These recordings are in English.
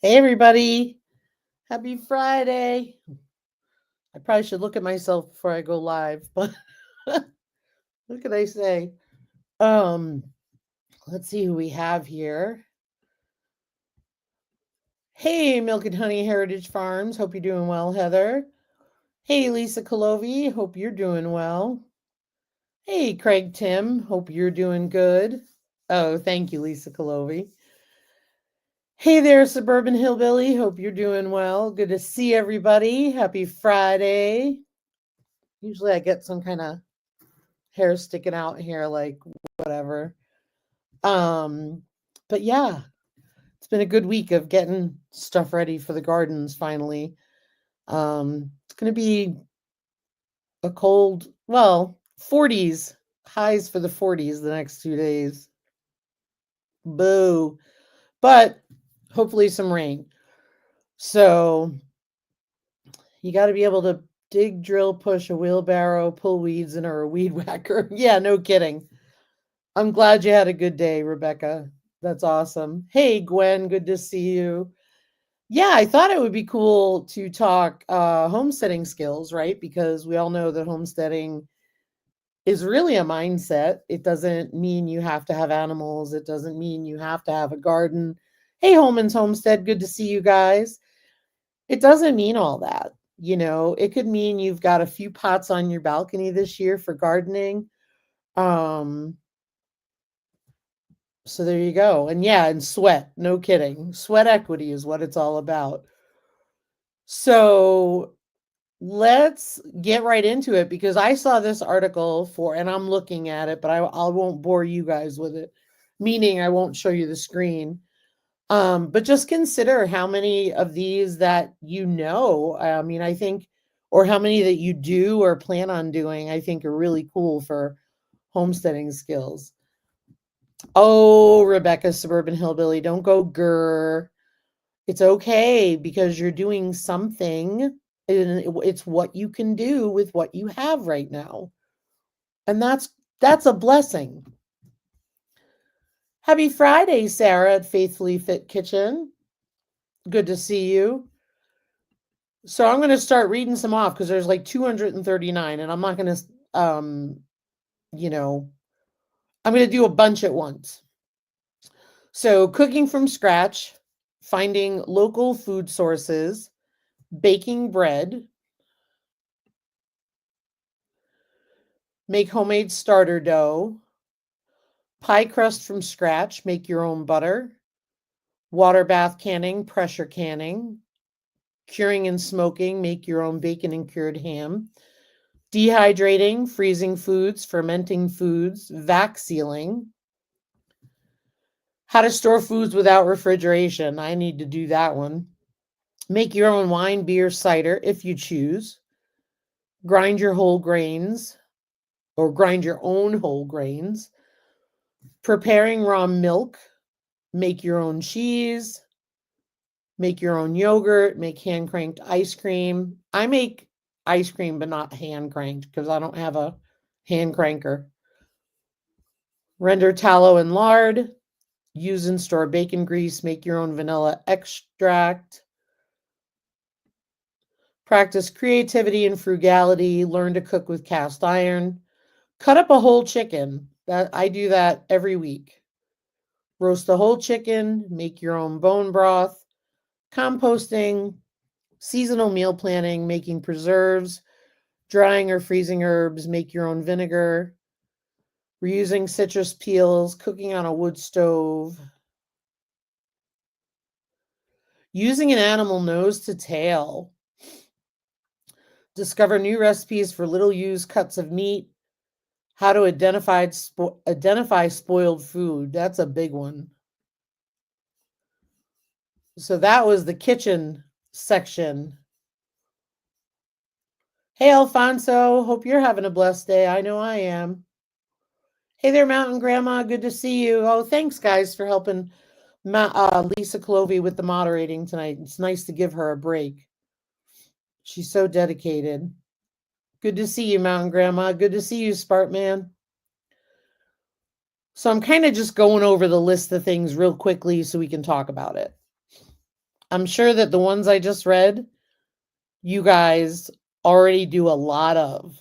Hey, everybody. Happy Friday. I probably should look at myself before I go live, but what can I say? Um, let's see who we have here. Hey, Milk and Honey Heritage Farms. Hope you're doing well, Heather. Hey, Lisa Colovi. Hope you're doing well. Hey, Craig Tim. Hope you're doing good. Oh, thank you, Lisa Colovi. Hey there, Suburban Hillbilly. Hope you're doing well. Good to see everybody. Happy Friday. Usually I get some kind of hair sticking out here, like whatever. Um, but yeah, it's been a good week of getting stuff ready for the gardens finally. It's gonna be a cold, well, 40s, highs for the 40s the next 2 days. Boo. But hopefully some rain. So you got to be able to dig, drill, push a wheelbarrow, pull weeds, and or a weed whacker. Yeah, no kidding. I'm glad you had a good day, Rebecca. That's awesome. Hey, Gwen, good to see you. Yeah, I thought it would be cool to talk homesteading skills, right? Because we all know that homesteading is really a mindset. It doesn't mean you have to have animals, it doesn't mean you have to have a garden. Hey, Holman's Homestead, good to see you guys. It doesn't mean all that. It could mean you've got a few pots on your balcony this year for gardening. So there you go. And yeah, and sweat, no kidding. Sweat equity is what it's all about. So let's get right into it because I saw this article and I'm looking at it, but I won't bore you guys with it, meaning I won't show you the screen. But just consider how many of these that I mean, I think, or how many that you do or plan on doing, I think are really cool for homesteading skills. Oh, Rebecca, Suburban Hillbilly, don't go grr. It's okay because you're doing something and it's what you can do with what you have right now. And that's a blessing. Happy Friday, Sarah at Faithfully Fit Kitchen. Good to see you. So I'm going to start reading some off because there's like 239 and I'm not going to I'm going to do a bunch at once. So, cooking from scratch, finding local food sources, baking bread, make homemade starter dough, pie crust from scratch, make your own butter, water bath canning, pressure canning, curing and smoking, make your own bacon and cured ham, dehydrating, freezing foods, fermenting foods, vac sealing, how to store foods without refrigeration. I need to do that one. Make your own wine, beer, cider if you choose. Grind your whole grains or grind your own whole grains. Preparing raw milk. Make your own cheese. Make your own yogurt. Make hand cranked ice cream. I make ice cream, but not hand cranked because I don't have a hand cranker. Render tallow and lard. Use and store bacon grease. Make your own vanilla extract. Practice creativity and frugality. Learn to cook with cast iron. Cut up a whole chicken. I do that every week. Roast a whole chicken. Make your own bone broth. Composting. Seasonal meal planning. Making preserves. Drying or freezing herbs. Make your own vinegar. Reusing citrus peels. Cooking on a wood stove. Using an animal nose to tail. Discover new recipes for little used cuts of meat. How to identify spoiled food. That's a big one. So that was the kitchen section. Hey, Alfonso. Hope you're having a blessed day. I know I am. Hey there, Mountain Grandma. Good to see you. Oh, thanks, guys, for helping Lisa Clovey with the moderating tonight. It's nice to give her a break. She's so dedicated. Good to see you, Mountain Grandma. Good to see you, Spartman. So I'm kind of just going over the list of things real quickly so we can talk about it. I'm sure that the ones I just read, you guys already do a lot of.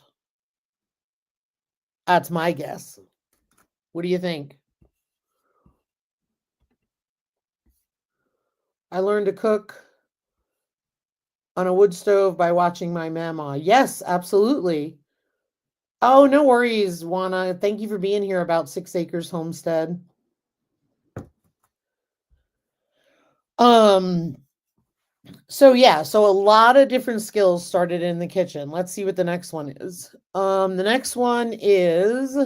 That's my guess. What do you think? I learned to cook on a wood stove by watching my mama. Yes, absolutely. Oh, no worries, Juana. Thank you for being here about 6 Acres Homestead. Um, so a lot of different skills started in the kitchen. Let's see what the next one is. The next one is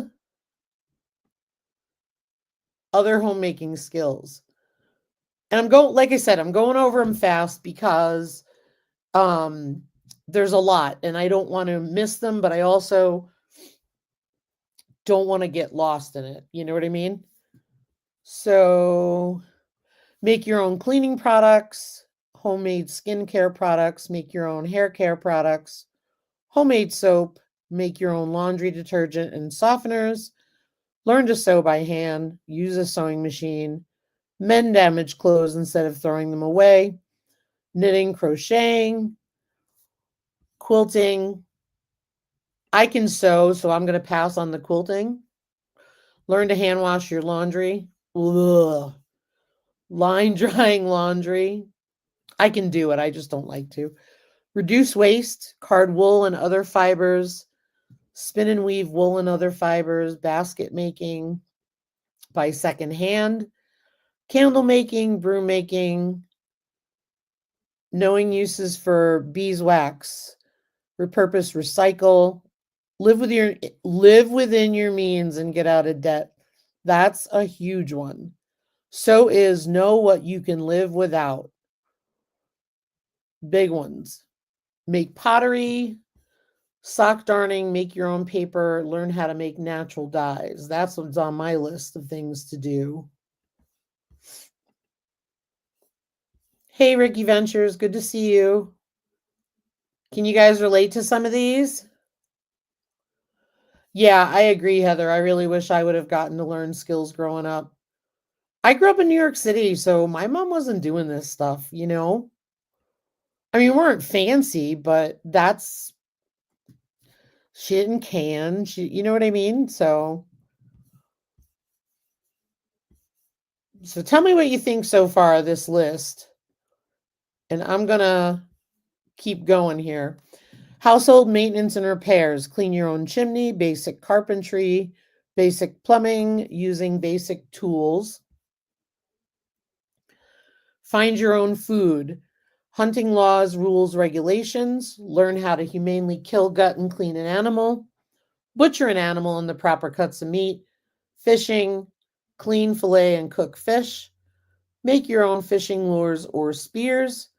other homemaking skills. And like I said, I'm going over them fast because um there's a lot and I don't want to miss them, but I also don't want to get lost in it. You know what I mean? So make your own cleaning products, homemade skincare products, make your own hair care products, homemade soap, make your own laundry detergent and softeners, learn to sew by hand, use a sewing machine, mend damaged clothes instead of throwing them away, knitting, crocheting, quilting. I can sew, so I'm going to pass on the quilting. Learn to hand wash your laundry. Ugh. Line drying laundry. I can do it. I just don't like to. Reduce waste, card wool and other fibers, spin and weave wool and other fibers, basket making by secondhand, candle making, broom making, knowing uses for beeswax, repurpose, recycle, live within your means and get out of debt. That's a huge one. So is know what you can live without. Big ones. Make pottery, sock darning, make your own paper, learn how to make natural dyes. That's what's on my list of things to do. Hey, Ricky Ventures, good to see you. Can you guys relate to some of these? Yeah, I agree, Heather. I really wish I would have gotten to learn skills growing up. I grew up in New York City, so my mom wasn't doing this stuff, you know? I mean, we weren't fancy, but she didn't can. You know what I mean? So tell me what you think so far of this list. And I'm going to keep going here. Household maintenance and repairs, clean your own chimney, basic carpentry, basic plumbing, using basic tools. Find your own food, hunting laws, rules, regulations, learn how to humanely kill, gut, and clean an animal, butcher an animal in the proper cuts of meat, fishing, clean, fillet, and cook fish, make your own fishing lures or spears,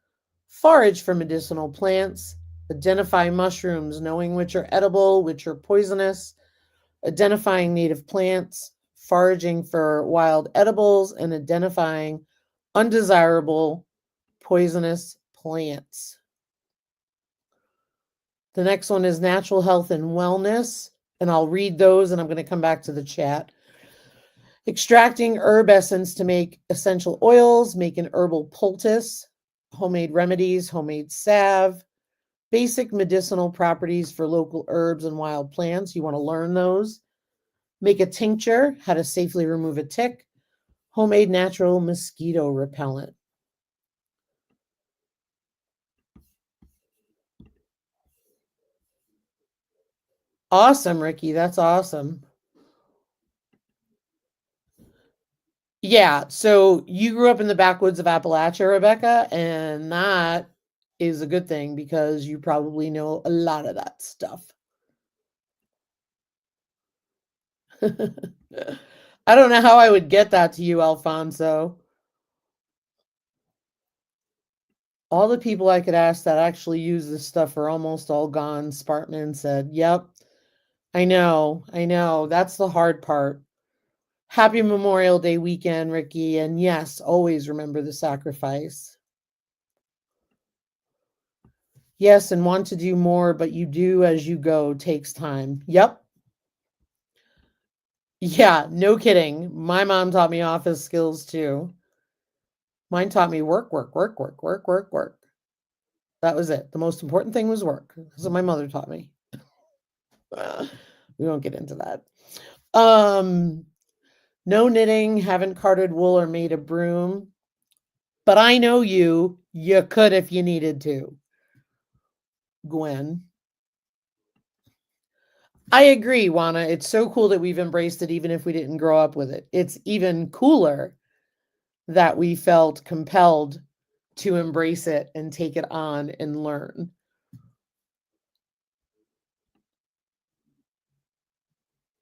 forage for medicinal plants, identify mushrooms, knowing which are edible, which are poisonous, identifying native plants, foraging for wild edibles, and identifying undesirable poisonous plants. The next one is natural health and wellness, and I'll read those and I'm going to come back to the chat. Extracting herb essence to make essential oils, make an herbal poultice, homemade remedies, homemade salve, basic medicinal properties for local herbs and wild plants. You want to learn those. Make a tincture, how to safely remove a tick, homemade natural mosquito repellent. Awesome, Ricky. That's awesome. Yeah, so you grew up in the backwoods of Appalachia, Rebecca, and that is a good thing because you probably know a lot of that stuff. I don't know how I would get that to you, Alfonso. All the people I could ask that actually use this stuff are almost all gone. Spartman said, yep, I know. That's the hard part. Happy Memorial Day weekend, Ricky. And yes, always remember the sacrifice. Yes, and want to do more, but you do as you go takes time. Yep. Yeah, no kidding. My mom taught me office skills too. Mine taught me work, work, work, work, work, work, work. That was it. The most important thing was work. That's what my mother taught me. We won't get into that. No knitting, haven't carded wool or made a broom. But I know you could if you needed to. Gwen. I agree, Juana. It's so cool that we've embraced it even if we didn't grow up with it. It's even cooler that we felt compelled to embrace it and take it on and learn.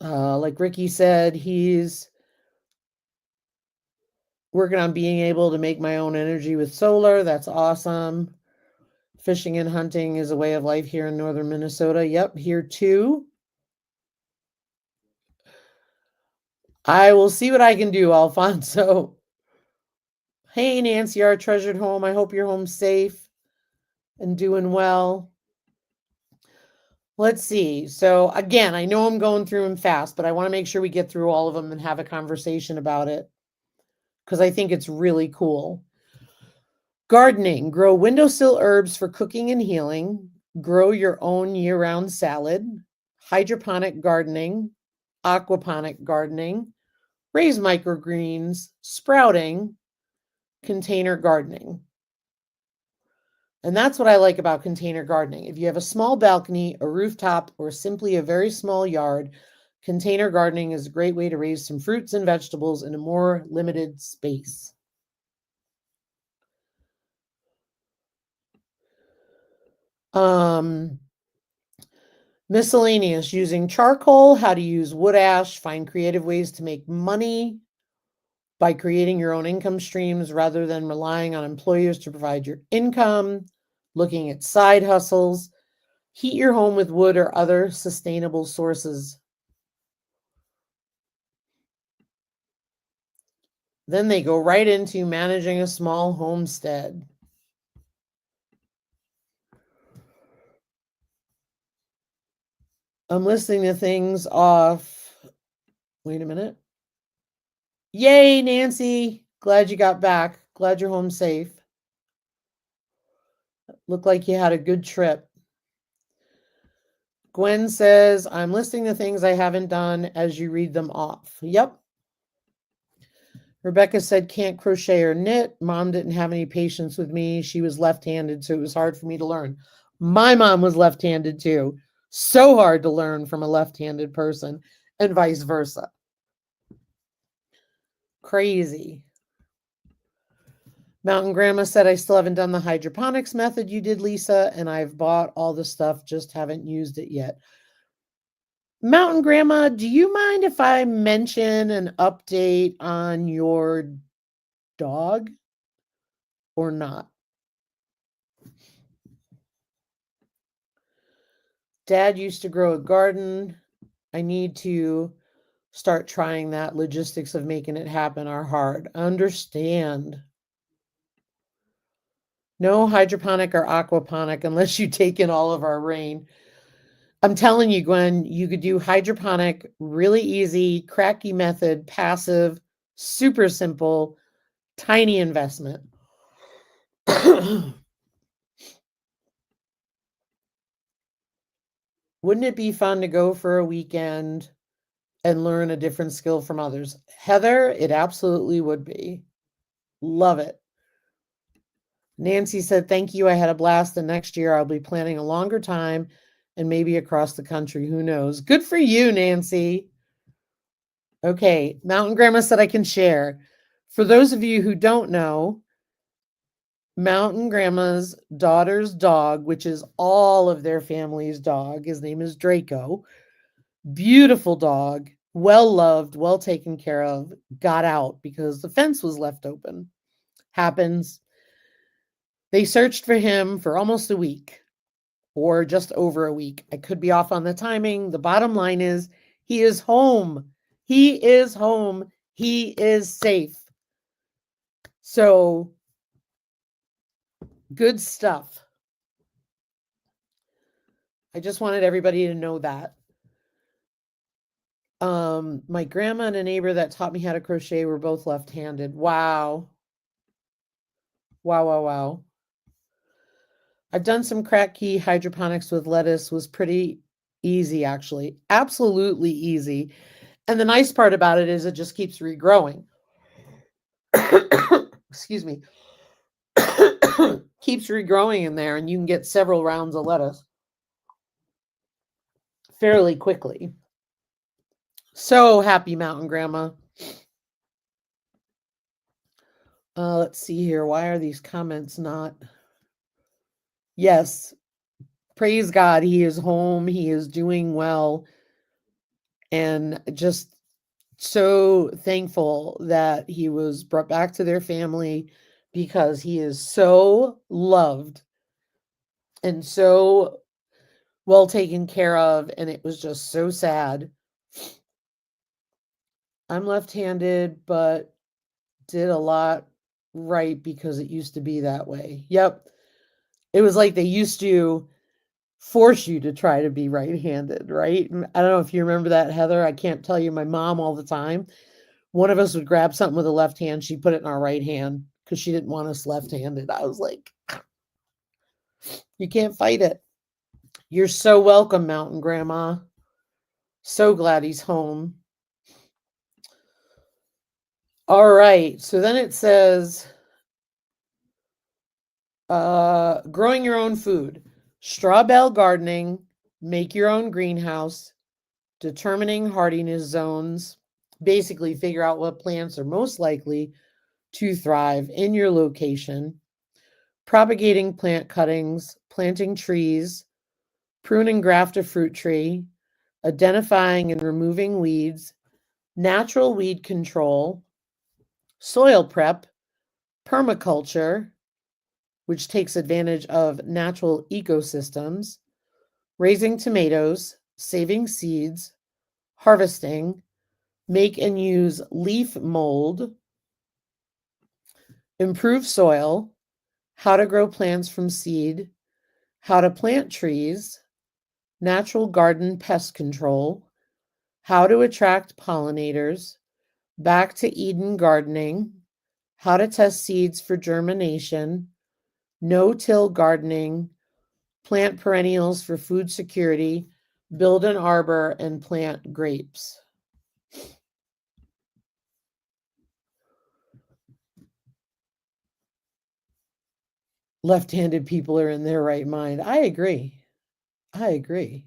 Like Ricky said, he's working on being able to make my own energy with solar. That's awesome. Fishing and hunting is a way of life here in northern Minnesota. Yep, here too. I will see what I can do, Alfonso. Hey, Nancy, our treasured home. I hope you're home safe and doing well. Let's see. So again, I know I'm going through them fast, but I want to make sure we get through all of them and have a conversation about it because I think it's really cool. Gardening. Grow windowsill herbs for cooking and healing. Grow your own year-round salad. Hydroponic gardening. Aquaponic gardening. Raise microgreens. Sprouting. Container gardening. And that's what I like about container gardening. If you have a small balcony, a rooftop, or simply a very small yard, container gardening is a great way to raise some fruits and vegetables in a more limited space. Miscellaneous, using charcoal, how to use wood ash, find creative ways to make money by creating your own income streams rather than relying on employers to provide your income, looking at side hustles, heat your home with wood or other sustainable sources. Then they go right into managing a small homestead. I'm listening to things off. Wait a minute. Yay, Nancy. Glad you got back. Glad you're home safe. Looked like you had a good trip. Gwen says, I'm listing the things I haven't done as you read them off. Yep. Rebecca said, can't crochet or knit. Mom didn't have any patience with me. She was left-handed, so it was hard for me to learn. My mom was left-handed too. So hard to learn from a left-handed person and vice versa. Crazy. Mountain Grandma said, I still haven't done the hydroponics method you did, Lisa, and I've bought all the stuff, just haven't used it yet. Mountain Grandma, do you mind if I mention an update on your dog or not? Dad used to grow a garden. I need to start trying that. Logistics of making it happen are hard. Understand. No hydroponic or aquaponic unless you take in all of our rain. I'm telling you, Gwen, you could do hydroponic, really easy, cracky method, passive, super simple, tiny investment. Wouldn't it be fun to go for a weekend and learn a different skill from others? Heather, it absolutely would be. Love it. Nancy said, thank you. I had a blast. And next year I'll be planning a longer time and maybe across the country. Who knows? Good for you, Nancy. Okay. Mountain Grandma said I can share. For those of you who don't know, Mountain Grandma's daughter's dog, which is all of their family's dog, his name is Draco. Beautiful dog, well loved, well taken care of, got out because the fence was left open. Happens. They searched for him for almost a week or just over a week. I could be off on the timing. The bottom line is he is home. He is home. He is safe. So good stuff. I just wanted everybody to know that. My grandma and a neighbor that taught me how to crochet were both left-handed. Wow. Wow, wow, wow. I've done some crack key hydroponics with lettuce, was pretty easy, actually. Absolutely easy. And the nice part about it is it just keeps regrowing. Excuse me. Keeps regrowing in there, and you can get several rounds of lettuce fairly quickly. So happy, Mountain Grandma. Let's see here. Why are these comments not? Yes. Praise God. He is home. He is doing well. And just so thankful that he was brought back to their family because he is so loved and so well taken care of. And it was just so sad. I'm left-handed, but did a lot right because it used to be that way. Yep. It was like they used to force you to try to be right-handed, right? I don't know if you remember that, Heather. I can't tell you, my mom all the time. One of us would grab something with a left hand, she'd put it in our right hand because she didn't want us left-handed. I was like, you can't fight it. You're so welcome, Mountain Grandma. So glad he's home. All right. So then it says, growing your own food, straw bale gardening, make your own greenhouse, determining hardiness zones, basically figure out what plants are most likely to thrive in your location, propagating plant cuttings, planting trees, prune and graft a fruit tree, identifying and removing weeds, natural weed control, soil prep, permaculture, which takes advantage of natural ecosystems, raising tomatoes, saving seeds, harvesting, make and use leaf mold, improve soil, how to grow plants from seed, how to plant trees, natural garden pest control, how to attract pollinators, back to Eden gardening, how to test seeds for germination, no-till gardening, plant perennials for food security, build an arbor, and plant grapes. Left-handed people are in their right mind. I agree. I agree.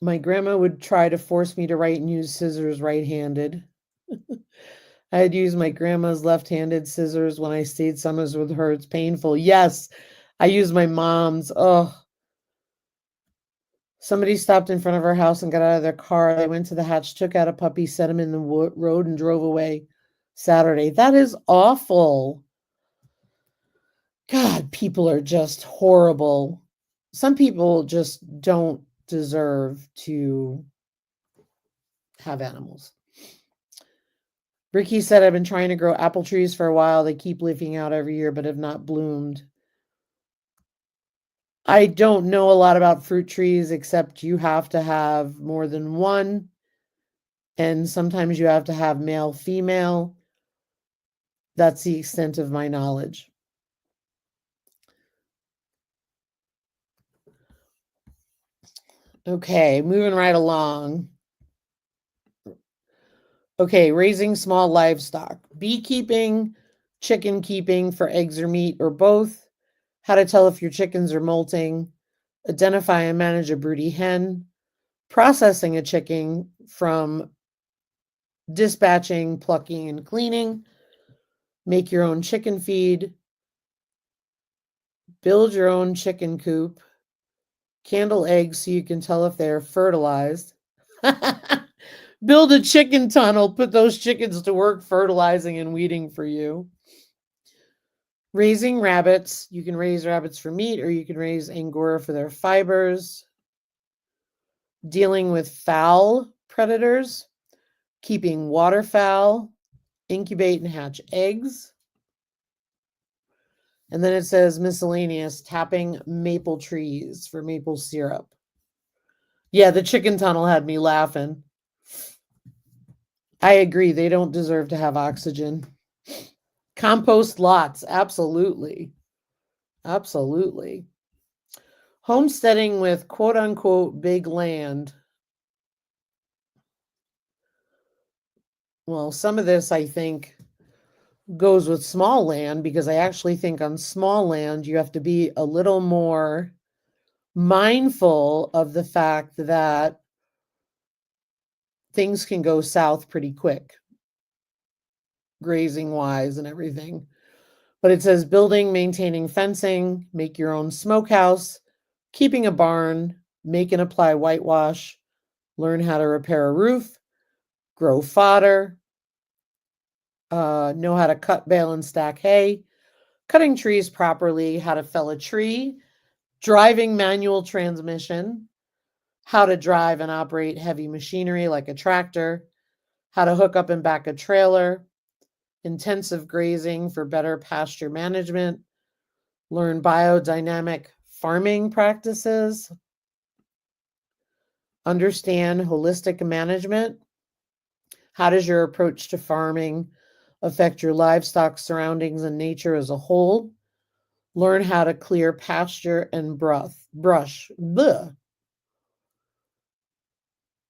My grandma would try to force me to write and use scissors right-handed. I had used my grandma's left-handed scissors when I stayed summers with her. It's painful. Yes, I used my mom's. Oh, somebody stopped in front of our house and got out of their car. They went to the hatch, took out a puppy, set him in the road, and drove away Saturday. That is awful. God, people are just horrible. Some people just don't deserve to have animals. Ricky said, I've been trying to grow apple trees for a while. They keep leafing out every year, but have not bloomed. I don't know a lot about fruit trees, except you have to have more than one. And sometimes you have to have male, female. That's the extent of my knowledge. Okay, moving right along. Okay, raising small livestock. Beekeeping, chicken keeping for eggs or meat or both. How to tell if your chickens are molting. Identify and manage a broody hen. Processing a chicken from dispatching, plucking, and cleaning. Make your own chicken feed. Build your own chicken coop. Candle eggs so you can tell if they're fertilized. Build a chicken tunnel. Put those chickens to work fertilizing and weeding for you. Raising rabbits. You can raise rabbits for meat or you can raise Angora for their fibers. Dealing with fowl predators. Keeping waterfowl. Incubate and hatch eggs. And then it says miscellaneous, tapping maple trees for maple syrup. Yeah, the chicken tunnel had me laughing. I agree. They don't deserve to have oxygen. Compost lots. Absolutely. Absolutely. Homesteading with quote unquote big land. Well, some of this I think goes with small land because I actually think on small land you have to be a little more mindful of the fact that things can go south pretty quick, grazing wise and everything. But it says building, maintaining fencing, make your own smokehouse, keeping a barn, make and apply whitewash, learn how to repair a roof, grow fodder, know how to cut, bale, and stack hay, cutting trees properly, how to fell a tree, driving manual transmission, how to drive and operate heavy machinery like a tractor, how to hook up and back a trailer, intensive grazing for better pasture management, learn biodynamic farming practices, understand holistic management. How does your approach to farming affect your livestock surroundings and nature as a whole? Learn how to clear pasture and brush. Bleh.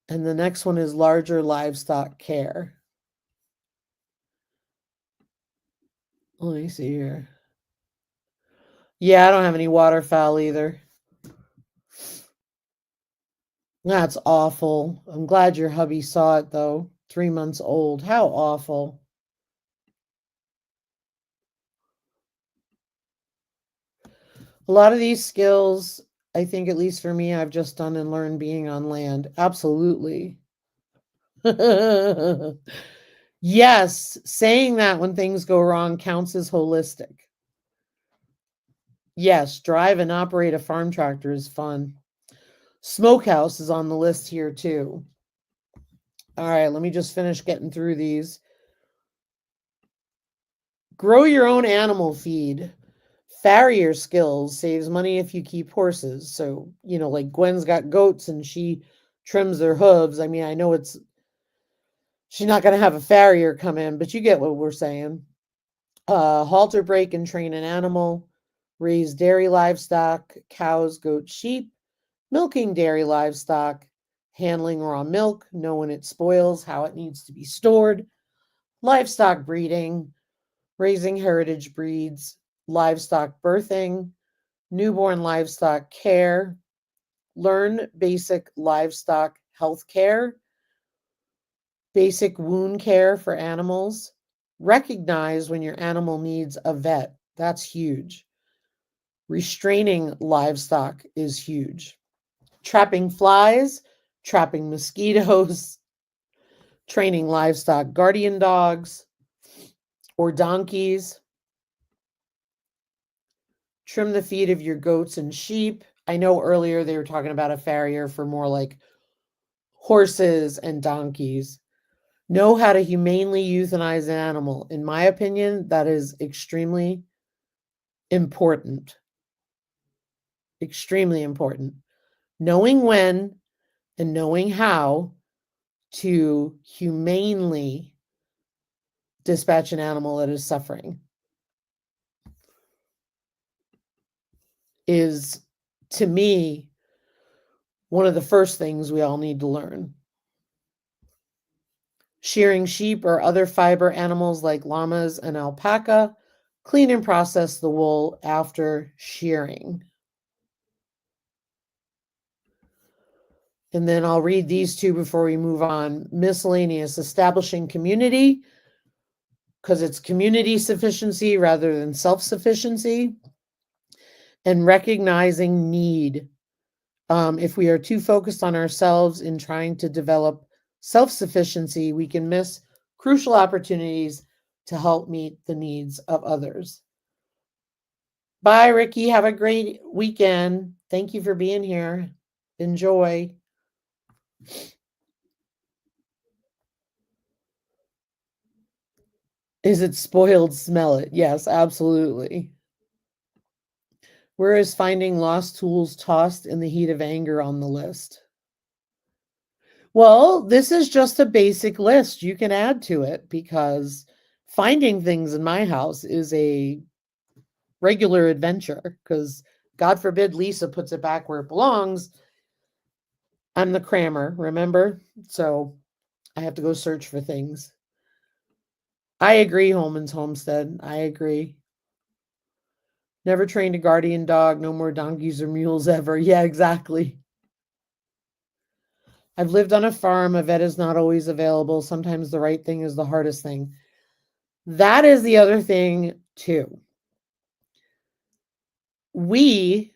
And the next one is larger livestock care. Let me see here. Yeah, I don't have any waterfowl either. That's awful. I'm glad your hubby saw it though. 3 months old. How awful. A lot of these skills, I think, at least for me, I've just done and learned being on land. Absolutely. Yes, saying that when things go wrong counts as holistic. Yes, drive and operate a farm tractor is fun. Smokehouse is on the list here too. All right, let me just finish getting through these. Grow your own animal feed. Farrier skills saves money if you keep horses. So, like Gwen's got goats and she trims their hooves. I mean, I know she's not going to have a farrier come in, but you get what we're saying. Halter break and train an animal. Raise dairy livestock, cows, goats, sheep. Milking dairy livestock. Handling raw milk. Know when it spoils, how it needs to be stored. Livestock breeding. Raising heritage breeds. Livestock birthing. Newborn livestock care. Learn basic livestock health care. Basic wound care for animals. Recognize when your animal needs a vet. That's huge. Restraining livestock is huge. Trapping flies, trapping mosquitoes, training livestock guardian dogs or donkeys. Trim the feet of your goats and sheep. I know earlier they were talking about a farrier for more like horses and donkeys. Know how to humanely euthanize an animal. In my opinion, that is extremely important. Extremely important. Knowing when and knowing how to humanely dispatch an animal that is suffering is, to me, one of the first things we all need to learn. Shearing sheep or other fiber animals like llamas and alpaca. Clean and process the wool after shearing. And then I'll read these two before we move on. Miscellaneous, establishing community, because it's community sufficiency rather than self-sufficiency. And recognizing need. If we are too focused on ourselves in trying to develop self-sufficiency, we can miss crucial opportunities to help meet the needs of others. Bye, Ricky. Have a great weekend. Thank you for being here. Enjoy. Is it spoiled? Smell it. Yes, absolutely. Where is finding lost tools tossed in the heat of anger on the list? Well, this is just a basic list. You can add to it because finding things in my house is a regular adventure because God forbid Lisa puts it back where it belongs. I'm the crammer, remember? So I have to go search for things. I agree, Holman's Homestead. I agree. Never trained a guardian dog, no more donkeys or mules ever. Yeah, exactly. I've lived on a farm. A vet is not always available. Sometimes the right thing is the hardest thing. That is the other thing, too. We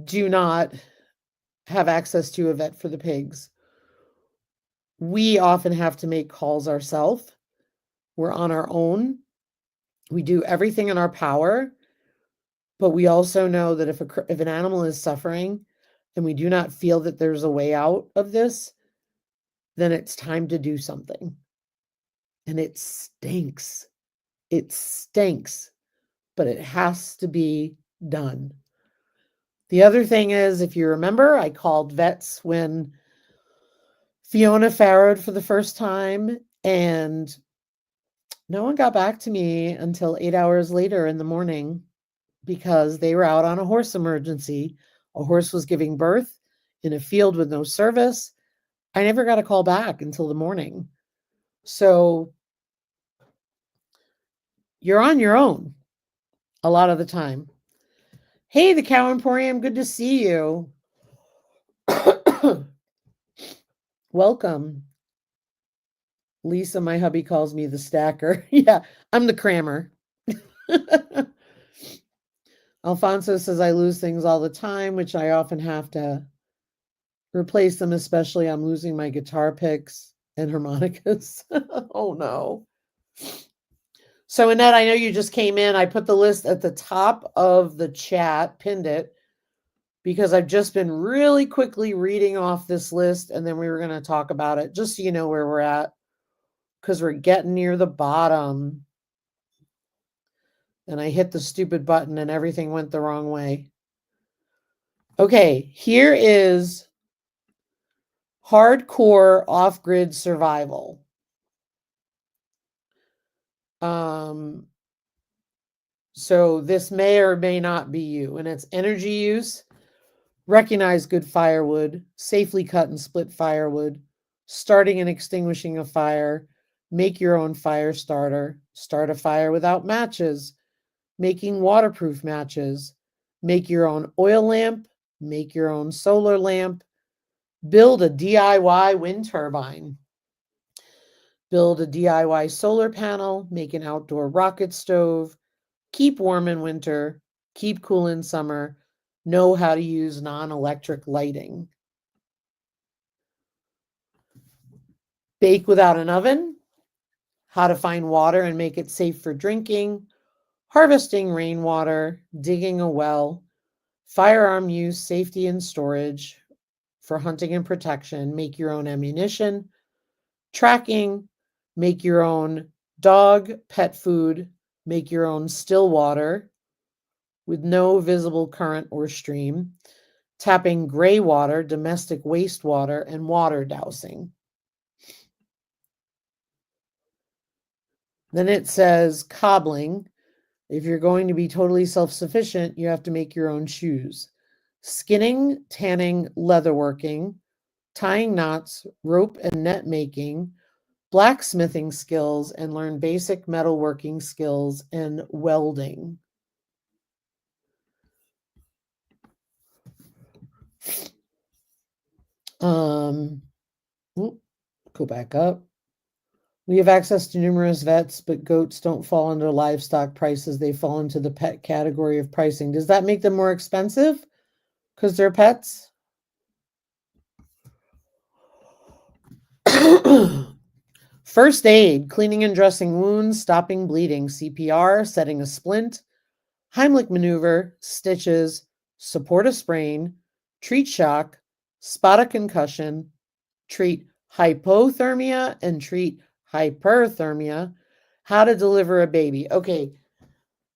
do not have access to a vet for the pigs. We often have to make calls ourselves. We're on our own. We do everything in our power, but we also know that if an animal is suffering and we do not feel that there's a way out of this, then it's time to do something. And it stinks. It stinks, but it has to be done. The other thing is, if you remember, I called vets when Fiona farrowed for the first time, and no one got back to me until 8 hours later in the morning because they were out on a horse emergency. A horse was giving birth in a field with no service. I never got a call back until the morning. So you're on your own a lot of the time. Hey, the Cow Emporium, good to see you. Welcome. Lisa, my hubby, calls me the stacker. Yeah, I'm the crammer. Alfonso says I lose things all the time, which I often have to replace them, especially I'm losing my guitar picks and harmonicas. Oh no. So Annette, I know you just came in. I put the list at the top of the chat, pinned it, because I've just been really quickly reading off this list and then we were going to talk about it just so you know where we're at because we're getting near the bottom. And I hit the stupid button and everything went the wrong way. Okay, here is hardcore off-grid survival. So this may or may not be you, and it's energy use. Recognize good firewood, safely cut and split firewood, starting and extinguishing a fire, make your own fire starter, start a fire without matches, making waterproof matches, make your own oil lamp, make your own solar lamp, build a DIY wind turbine, build a DIY solar panel, make an outdoor rocket stove, keep warm in winter, keep cool in summer, know how to use non-electric lighting. Bake without an oven, how to find water and make it safe for drinking, harvesting rainwater, digging a well, firearm use, safety and storage for hunting and protection, make your own ammunition, tracking, make your own dog, pet food, make your own still water with no visible current or stream, tapping gray water, domestic wastewater, and water dowsing. Then it says cobbling. If you're going to be totally self-sufficient, you have to make your own shoes. Skinning, tanning, leatherworking, tying knots, rope and net making, blacksmithing skills, and learn basic metalworking skills and welding. Go back up. We have access to numerous vets, but goats don't fall under livestock prices. They fall into the pet category of pricing. Does that make them more expensive because they're pets? First aid, cleaning and dressing wounds, stopping bleeding, CPR, setting a splint, Heimlich maneuver, stitches, support a sprain, treat shock, spot a concussion, treat hypothermia, and treat hyperthermia, how to deliver a baby. Okay,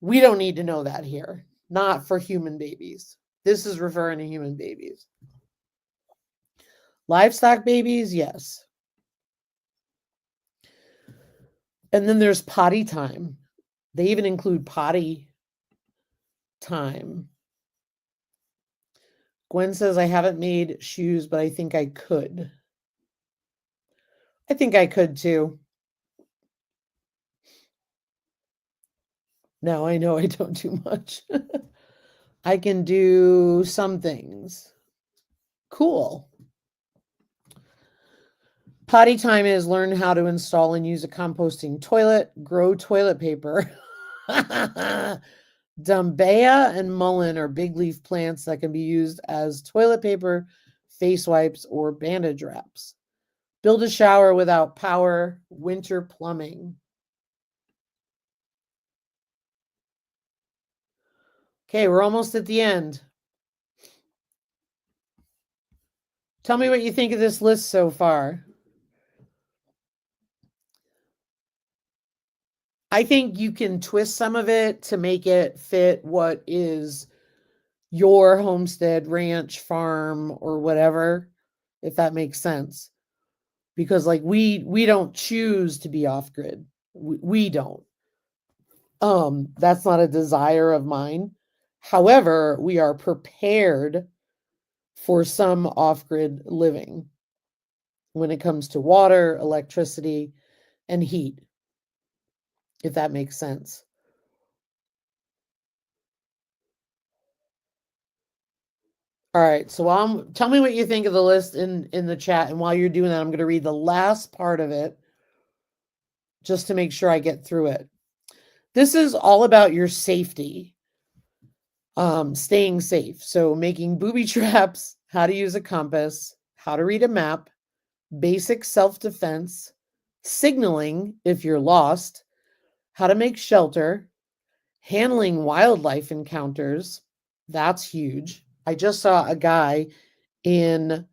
we don't need to know that here. Not for human babies. This is referring to human babies. Livestock babies, yes. And then there's potty time. They even include potty time. Gwen says, I haven't made shoes, but I think I could. I think I could too. No, I know I don't do much. I can do some things. Cool. Potty time is learn how to install and use a composting toilet, grow toilet paper. Dumbaya and mullein are big leaf plants that can be used as toilet paper, face wipes, or bandage wraps. Build a shower without power, winter plumbing. Okay, we're almost at the end. Tell me what you think of this list so far. I think you can twist some of it to make it fit what is your homestead, ranch, farm, or whatever, if that makes sense. Because like we don't choose to be off grid. We don't. That's not a desire of mine. However, we are prepared for some off grid living when it comes to water, electricity, and heat, if that makes sense. All right, so tell me what you think of the list in the chat, and while you're doing that, I'm going to read the last part of it just to make sure I get through it. This is all about your safety, staying safe. So making booby traps, how to use a compass, how to read a map, basic self-defense, signaling if you're lost, how to make shelter, handling wildlife encounters. That's huge. I just saw a guy in,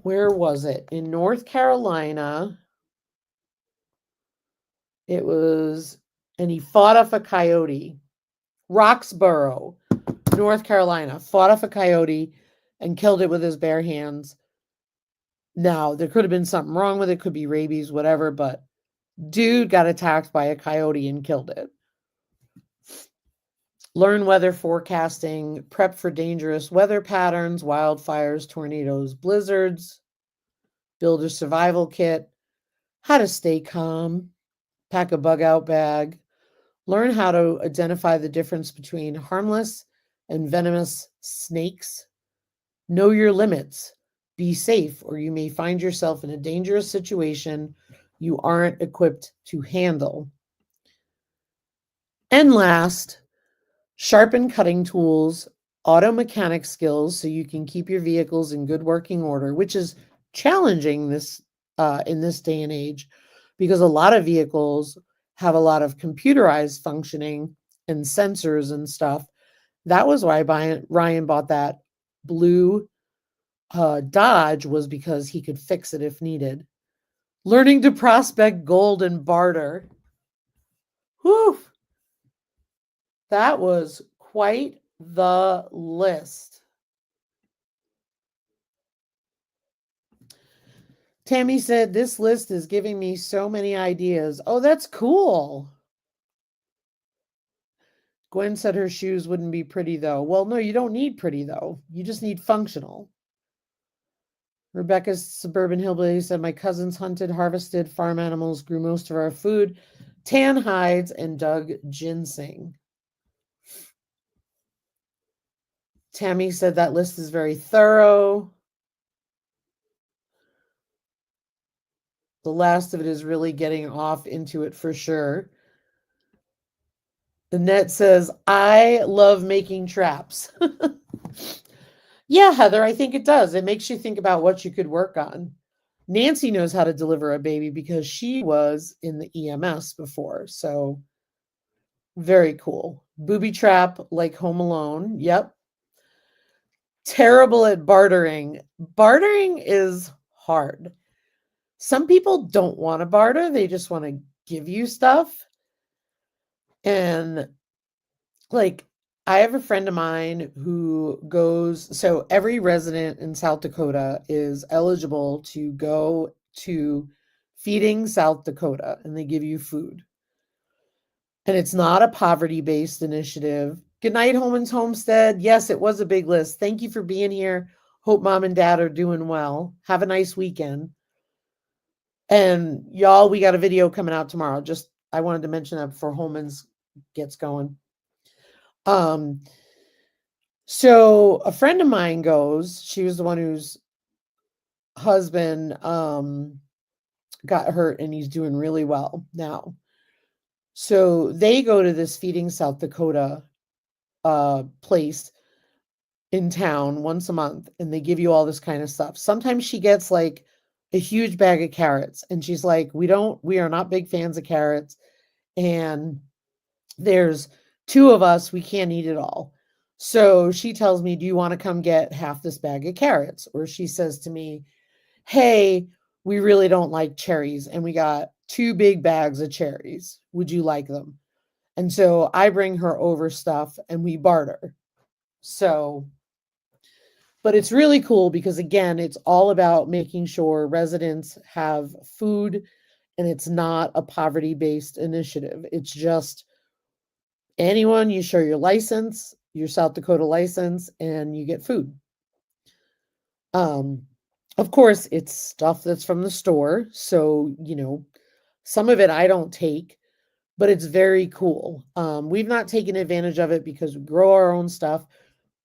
where was it? In North Carolina. It was, and he fought off a coyote. Roxborough, North Carolina, fought off a coyote and killed it with his bare hands. Now, there could have been something wrong with it, could be rabies, whatever, but dude got attacked by a coyote and killed it. Learn weather forecasting, prep for dangerous weather patterns, wildfires, tornadoes, blizzards, build a survival kit, how to stay calm, pack a bug out bag, learn how to identify the difference between harmless and venomous snakes, know your limits, be safe, or you may find yourself in a dangerous situation you aren't equipped to handle. And last, sharpen cutting tools, auto mechanic skills so you can keep your vehicles in good working order, which is challenging in this day and age because a lot of vehicles have a lot of computerized functioning and sensors and stuff. That was why Ryan bought that blue Dodge, was because he could fix it if needed. Learning to prospect gold and barter. Whew. That was quite the list. Tammy said, this list is giving me so many ideas. Oh, that's cool. Gwen said her shoes wouldn't be pretty, though. Well, no, you don't need pretty, though. You just need functional. Rebecca's Suburban Hillbilly said, my cousins hunted, harvested farm animals, grew most of our food, tan hides, and dug ginseng. Tammy said that list is very thorough. The last of it is really getting off into it for sure. Annette says, I love making traps. Yeah, Heather, I think it does. It makes you think about what you could work on. Nancy knows how to deliver a baby because she was in the EMS before. So very cool. Booby trap like Home Alone. Yep. Terrible at bartering. Bartering is hard. Some people don't want to barter. They just want to give you stuff. And like, I have a friend of mine who goes, so every resident in South Dakota is eligible to go to Feeding South Dakota, and they give you food. And it's not a poverty-based initiative. Good night, Holman's Homestead. Yes, it was a big list. Thank you for being here. Hope mom and dad are doing well. Have a nice weekend. And y'all, we got a video coming out tomorrow. Just I wanted to mention that before Holman's gets going. So a friend of mine goes, she was the one whose husband got hurt and he's doing really well now. So they go to this Feeding South Dakota place in town once a month, and they give you all this kind of stuff. Sometimes she gets like a huge bag of carrots, and she's like, we are not big fans of carrots, and there's two of us, we can't eat it all. So she tells me, do you want to come get half this bag of carrots? Or she says to me, hey, we really don't like cherries, and we got 2 big bags of cherries. Would you like them? And so I bring her over stuff and we barter. So, but it's really cool because, again, it's all about making sure residents have food, and it's not a poverty-based initiative. It's just anyone, you show your license, your South Dakota license, and you get food. Of course, it's stuff that's from the store. So, some of it I don't take, but it's very cool. We've not taken advantage of it because we grow our own stuff.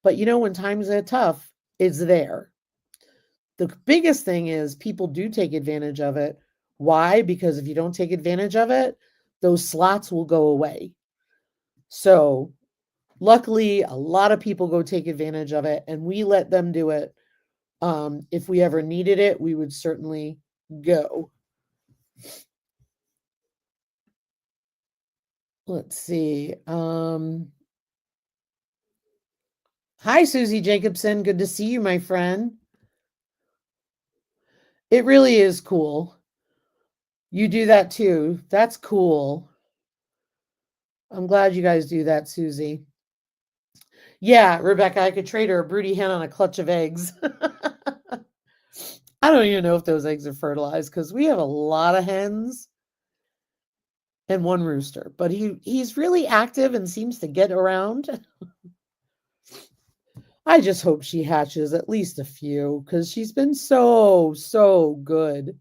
But when times are tough, it's there. The biggest thing is people do take advantage of it. Why? Because if you don't take advantage of it, those slots will go away. So luckily, a lot of people go take advantage of it, and we let them do it. If we ever needed it, we would certainly go. Let's see. Hi, Susie Jacobson. Good to see you, my friend. It really is cool. You do that too. That's cool. I'm glad you guys do that, Susie. Yeah, Rebecca, I could trade her a broody hen on a clutch of eggs. I don't even know if those eggs are fertilized because we have a lot of hens and one rooster, but he's really active and seems to get around. I just hope she hatches at least a few because she's been so good.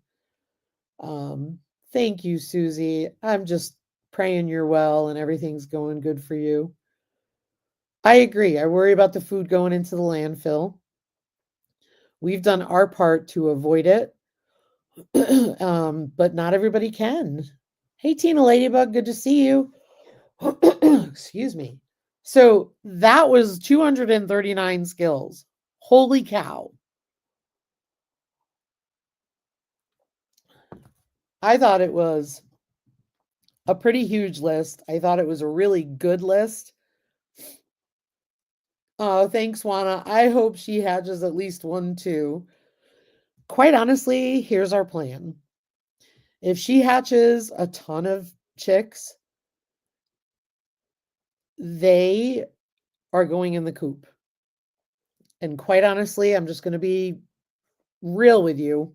Thank you, Susie. I'm just praying you're well and everything's going good for you. I agree. I worry about the food going into the landfill. We've done our part to avoid it, but not everybody can. Hey, Tina Ladybug, good to see you. Excuse me. So that was 239 skills. Holy cow. I thought it was a pretty huge list. I thought it was a really good list. Oh, thanks, Juana. I hope she hatches at least one, too. Quite honestly, here's our plan. If she hatches a ton of chicks, they are going in the coop. And quite honestly, I'm just going to be real with you.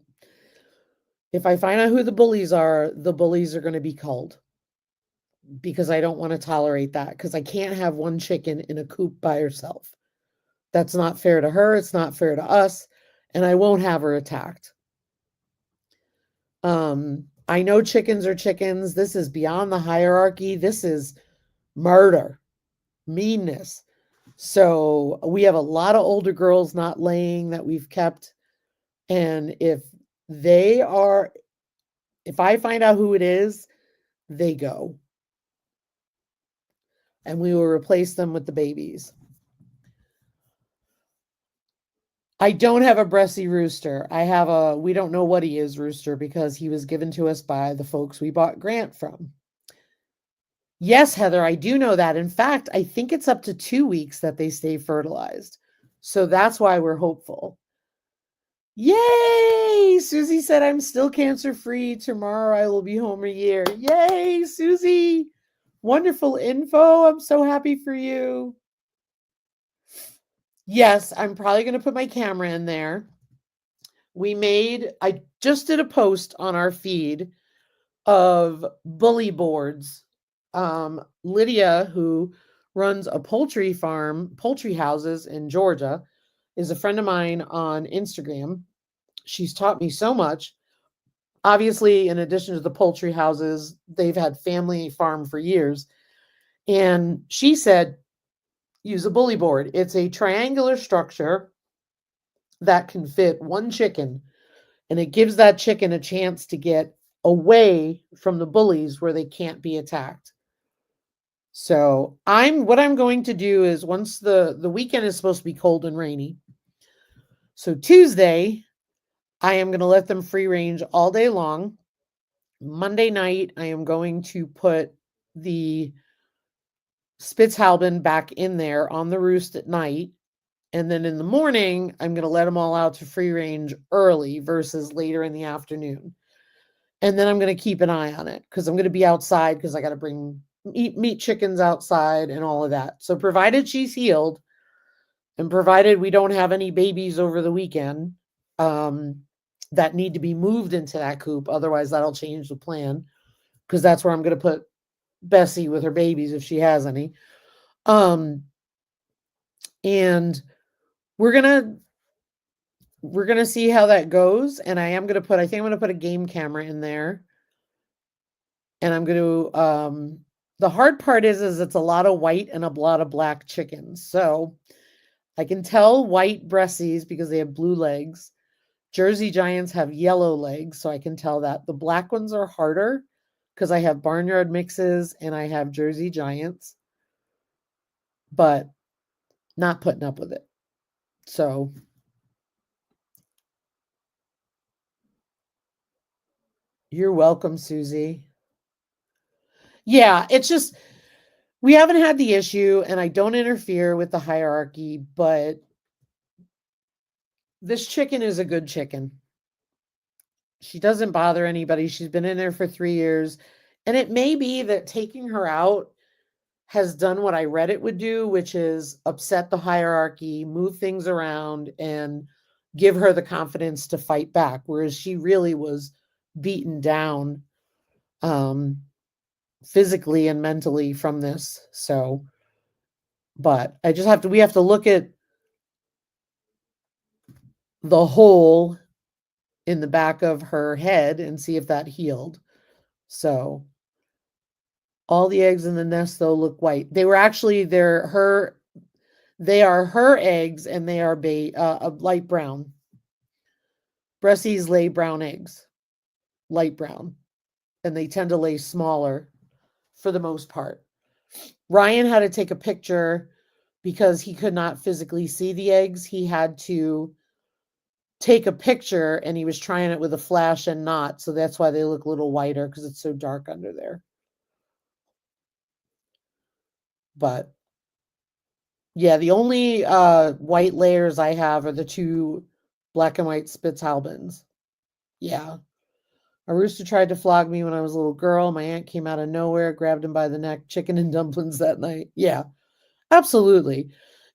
If I find out who the bullies are going to be culled. Because I don't want to tolerate that. Because I can't have one chicken in a coop by herself. That's not fair to her. It's not fair to us. And I won't have her attacked. I know chickens are chickens. This is beyond the hierarchy. This is murder, meanness. So we have a lot of older girls not laying that we've kept. And if I find out who it is, they go. And we will replace them with the babies. I don't have a Bressy rooster. I have we don't know what he is rooster because he was given to us by the folks we bought Grant from. Yes, Heather, I do know that. In fact, I think it's up to 2 weeks that they stay fertilized. So that's why we're hopeful. Yay! Susie said, I'm still cancer-free. Tomorrow I will be home a year. Yay, Susie! Wonderful info. I'm so happy for you. Yes, I'm probably going to put my camera in there. I just did a post on our feed of bully boards. Lydia, who runs a poultry farm, poultry houses in Georgia, is a friend of mine on Instagram. She's taught me so much. Obviously, in addition to the poultry houses, they've had family farm for years. And she said, use a bully board. It's a triangular structure that can fit one chicken, and it gives that chicken a chance to get away from the bullies where they can't be attacked. So what I'm going to do is, once the weekend is supposed to be cold and rainy. So Tuesday, I am going to let them free range all day long. Monday night, I am going to put the Spitzhauben back in there on the roost at night. And then in the morning, I'm going to let them all out to free range early versus later in the afternoon. And then I'm going to keep an eye on it because I'm going to be outside because I got to bring meat chickens outside and all of that. So provided she's healed and provided we don't have any babies over the weekend that need to be moved into that coop, otherwise that'll change the plan because that's where I'm going to put Bessie with her babies if she has any. And we're gonna see how that goes. And I think I'm gonna put a game camera in there. And I'm gonna the hard part is it's a lot of white and a lot of black chickens. So I can tell white Bressies because they have blue legs. Jersey Giants have yellow legs, so I can tell that. The black ones are harder because I have barnyard mixes and I have Jersey Giants, but not putting up with it. So you're welcome, Susie. Yeah, it's just we haven't had the issue, and I don't interfere with the hierarchy, but this chicken is a good chicken. She doesn't bother anybody. She's been in there for 3 years, and it may be that taking her out has done what I read it would do, which is upset the hierarchy, move things around, and give her the confidence to fight back, whereas she really was beaten down physically and mentally from this. So, but we have to look at the hole in the back of her head and see if that healed. So all the eggs in the nest though look white. They are her eggs, and they are light brown. Bressies lay brown eggs, light brown, and they tend to lay smaller for the most part. Ryan had to take a picture because he could not physically see the eggs. He had to take a picture, and he was trying it with a flash and not, so that's why they look a little whiter because it's so dark under there. But yeah, the only white layers I have are the 2 black and white Spitzhaubens. Yeah. A rooster tried to flog me when I was a little girl. My aunt came out of nowhere, grabbed him by the neck, chicken and dumplings that night. Yeah, absolutely.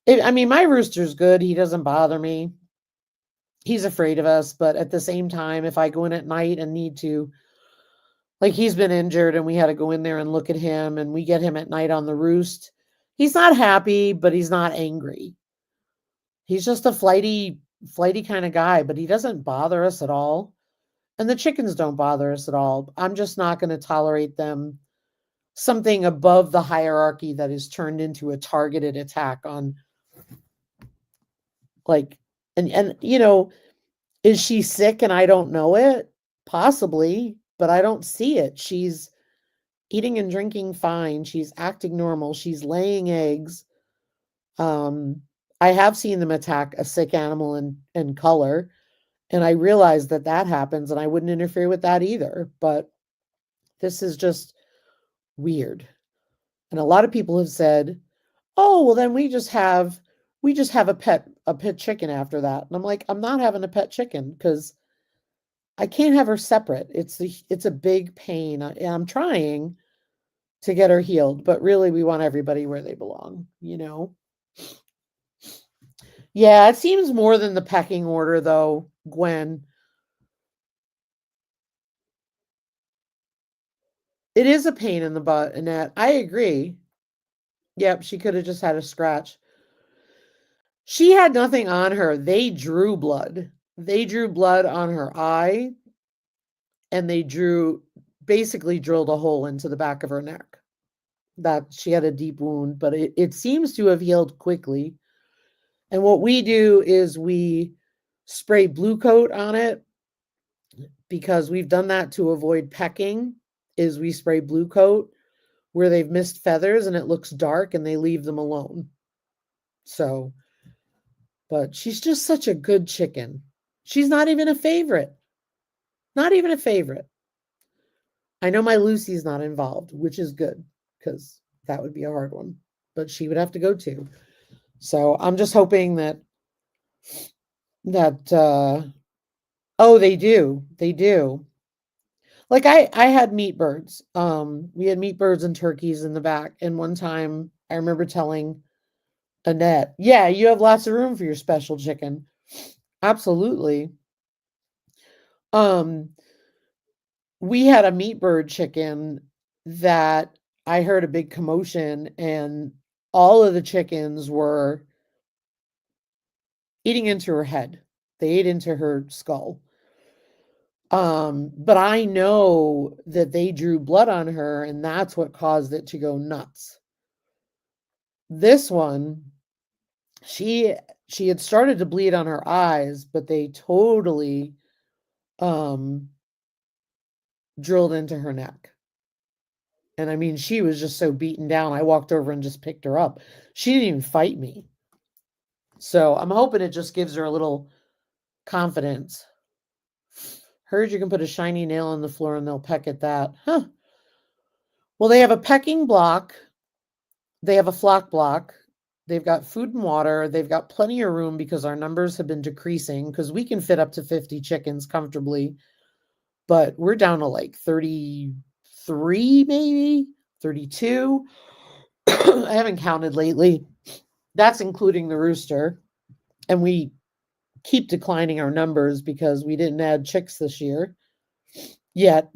I mean, my rooster's good. He doesn't bother me. He's afraid of us, but at the same time, if I go in at night and need to, like, he's been injured and we had to go in there and look at him, and we get him at night on the roost. He's not happy, but he's not angry. He's just a flighty kind of guy, but he doesn't bother us at all. And the chickens don't bother us at all. I'm just not going to tolerate them something above the hierarchy that is turned into a targeted attack on, like, and is she sick and I don't know it? Possibly, but I don't see it. She's eating and drinking fine. She's acting normal. She's laying eggs. I have seen them attack a sick animal in color, and I realize that happens, and I wouldn't interfere with that either. But this is just weird. And a lot of people have said, "Oh, well then we just have a pet chicken after that." And I'm like, "I'm not having a pet chicken because I can't have her separate. It's a big pain. I'm trying to get her healed, but really we want everybody where they belong, Yeah, it seems more than the pecking order, though, Gwen. It is a pain in the butt, Annette. I agree. Yep, she could have just had a scratch. She had nothing on her. They drew blood. They drew blood on her eye, and they basically drilled a hole into the back of her neck. That she had a deep wound, but it seems to have healed quickly. And what we do is we spray blue coat on it, because we've done that to avoid pecking. Is we spray blue coat where they've missed feathers and it looks dark, and they leave them alone. So, but she's just such a good chicken. She's not even a favorite. Not even a favorite. I know my Lucy's not involved, which is good, because that would be a hard one. But she would have to go too. So I'm just hoping that oh, they do. They do. Like I had meat birds. We had meat birds and turkeys in the back. And one time I remember telling Annette, yeah, you have lots of room for your special chicken. Absolutely. Um, we had a meat bird chicken that I heard a big commotion, and all of the chickens were eating into her head. They ate into her skull. But I know that they drew blood on her, and that's what caused it to go nuts. This one, she she had started to bleed on her eyes, but they totally um drilled into her neck. And I mean, she was just so beaten down. I walked over and just picked her up. She didn't even fight me. So I'm hoping it just gives her a little confidence. Heard you can put a shiny nail on the floor and they'll peck at that. Huh. Well, they have a pecking block. They have a flock block. They've got food and water. They've got plenty of room because our numbers have been decreasing, because we can fit up to 50 chickens comfortably. But we're down to like 33, maybe 32. I haven't counted lately. That's including the rooster. And we keep declining our numbers because we didn't add chicks this year yet.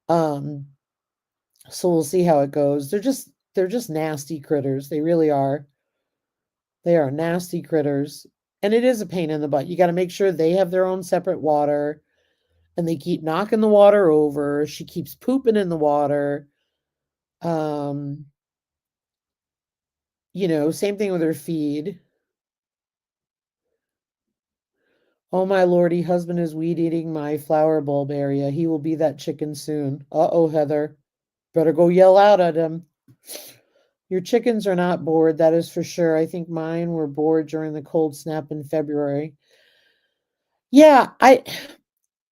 um, so we'll see how it goes. They're just nasty critters. They really are. They are nasty critters. And it is a pain in the butt. You got to make sure they have their own separate water, and they keep knocking the water over. She keeps pooping in the water. Um, same thing with her feed. Oh my lordy, husband is weed eating my flower bulb area. He will be that chicken soon. Uh-oh, Heather. Better go yell out at him. Your chickens are not bored, that is for sure. I think mine were bored during the cold snap in February. Yeah,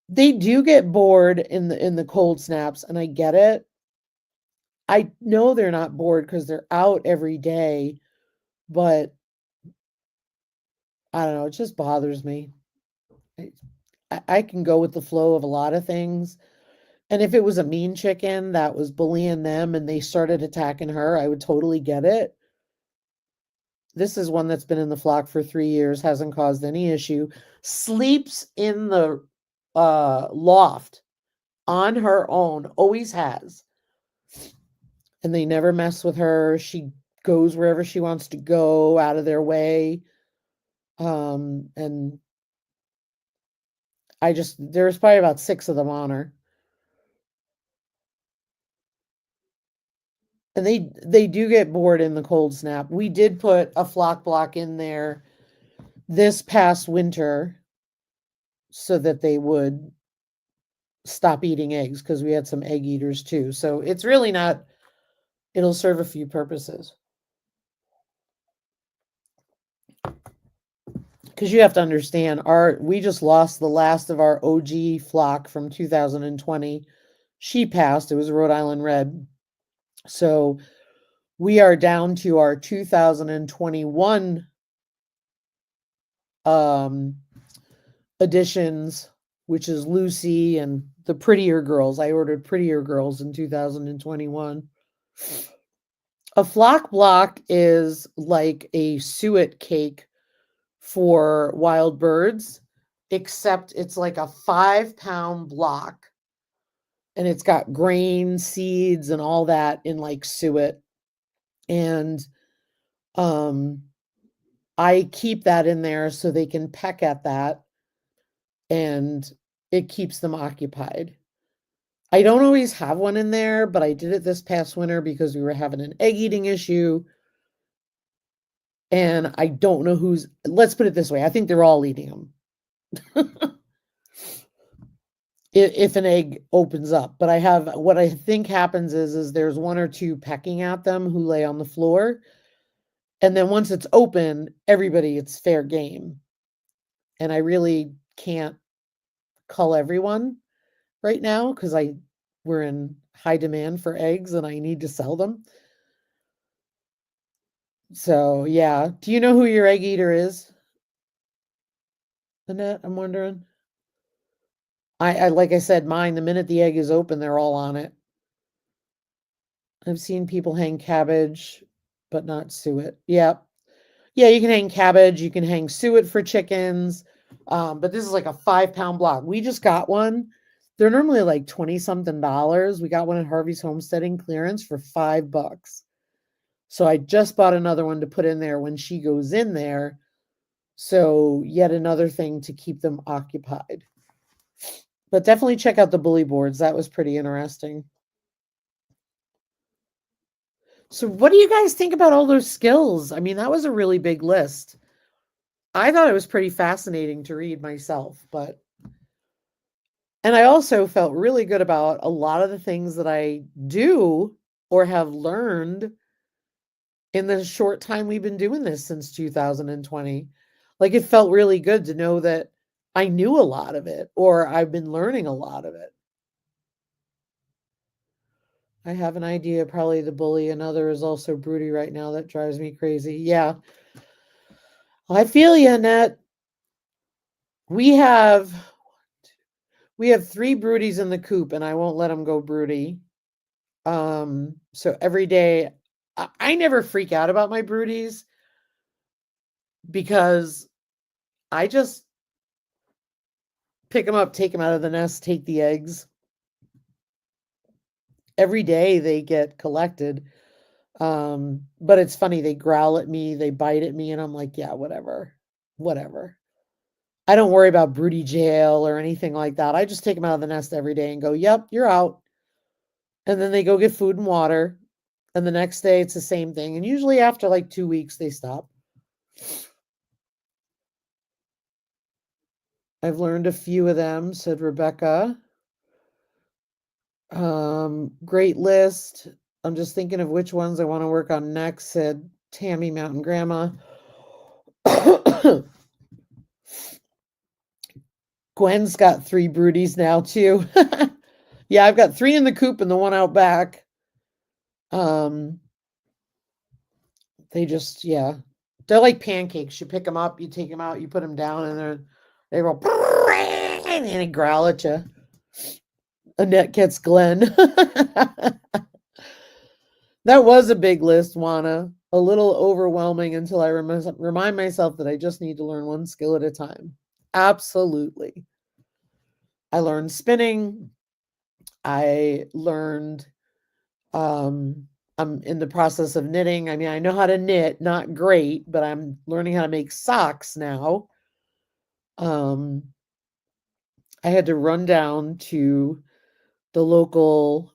they do get bored in the cold snaps, and I get it. I know they're not bored because they're out every day, but I don't know, it just bothers me. I can go with the flow of a lot of things. And if it was a mean chicken that was bullying them and they started attacking her, I would totally get it. This is one that's been in the flock for 3 years, hasn't caused any issue, sleeps in the loft on her own, always has. And they never mess with her. She goes wherever she wants to go, out of their way. And there's probably about 6 of them on her. And they do get bored in the cold snap. We did put a flock block in there this past winter so that they would stop eating eggs, because we had some egg eaters too. So it's really not, it'll serve a few purposes. Because you have to understand, we just lost the last of our OG flock from 2020. She passed. It was a Rhode Island Red. So we are down to our 2021 editions, which is Lucy and the prettier girls. I ordered prettier girls in 2021. A flock block is like a suet cake for wild birds, except it's like a 5-pound block and it's got grain, seeds, and all that in like suet. And I keep that in there so they can peck at that and it keeps them occupied. I don't always have one in there, but I did it this past winter because we were having an egg eating issue. And I don't know let's put it this way. I think they're all eating them. If an egg opens up, but what I think happens is there's one or two pecking at them who lay on the floor. And then once it's open, it's fair game. And I really can't cull everyone right now because we're in high demand for eggs and I need to sell them. So yeah. Do you know who your egg eater is, Annette? I'm wondering. I like I said, mine, the minute the egg is open, they're all on it. I've seen people hang cabbage, but not suet. Yeah. Yeah, you can hang cabbage, you can hang suet for chickens. But this is like a 5-pound block. We just got one. They're normally like 20 something dollars. We got one at Harvey's Homesteading clearance for $5. So I just bought another one to put in there when she goes in there. So yet another thing to keep them occupied. But definitely check out the bully boards. That was pretty interesting. So what do you guys think about all those skills? I mean, that was a really big list. I thought it was pretty fascinating to read myself, and I also felt really good about a lot of the things that I do or have learned in the short time we've been doing this since 2020. Like it felt really good to know that I knew a lot of it or I've been learning a lot of it. I have an idea, probably the bully. Another is also broody right now. That drives me crazy. Yeah. I feel you, Annette. We have 3 broodies in the coop and I won't let them go broody. So every day I never freak out about my broodies because I just pick them up, take them out of the nest, take the eggs. Every day they get collected. But it's funny, they growl at me, they bite at me, and I'm like, yeah, whatever. I don't worry about broody jail or anything like that. I just take them out of the nest every day and go, yep, you're out. And then they go get food and water. And the next day it's the same thing. And usually after like 2 weeks, they stop. I've learned a few of them, said Rebecca. Great list. I'm just thinking of which ones I want to work on next, said Tammy Mountain Grandma. Gwen's got 3 broodies now too. Yeah, I've got 3 in the coop and the one out back. They just, yeah, they're like pancakes. You pick them up, you take them out, you put them down, and they roll and they growl at you. Annette gets Glenn. That was a big list, Juana. A little overwhelming until I remind myself that I just need to learn one skill at a time. Absolutely. I learned spinning. I learned, I'm in the process of knitting. I mean, I know how to knit, not great, but I'm learning how to make socks now. I had to run down to the local